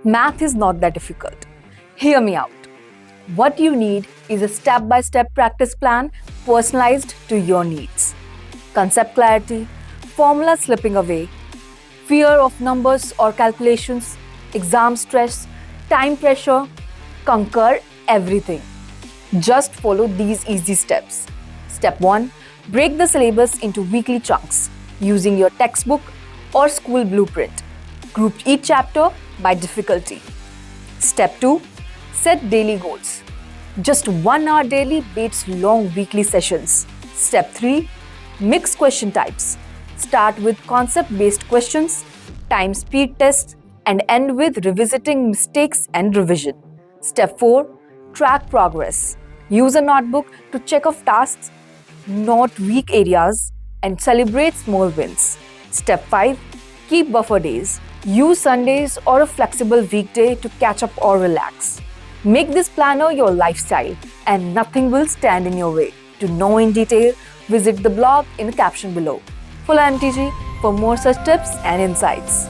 Math is not that difficult. Hear me out. What you need is a step-by-step practice plan personalized to your needs. Concept clarity, formula slipping away, fear of numbers or calculations, exam stress, time pressure, conquer everything. Just follow these easy steps. Step 1. Break the syllabus into weekly chunks using your textbook or school blueprint. Group each chapter by difficulty. Step 2. Set daily goals. Just 1 hour daily beats long weekly sessions. Step 3. Mix question types. Start with concept-based questions, time speed tests, and end with revisiting mistakes and revision. Step 4. Track progress. Use a notebook to check off tasks, note weak areas, and celebrate small wins. Step 5. Keep buffer days. Use Sundays or a flexible weekday to catch up or relax. Make this planner your lifestyle and nothing will stand in your way. To know in detail, visit the blog in the caption below. Follow MTG for more such tips and insights.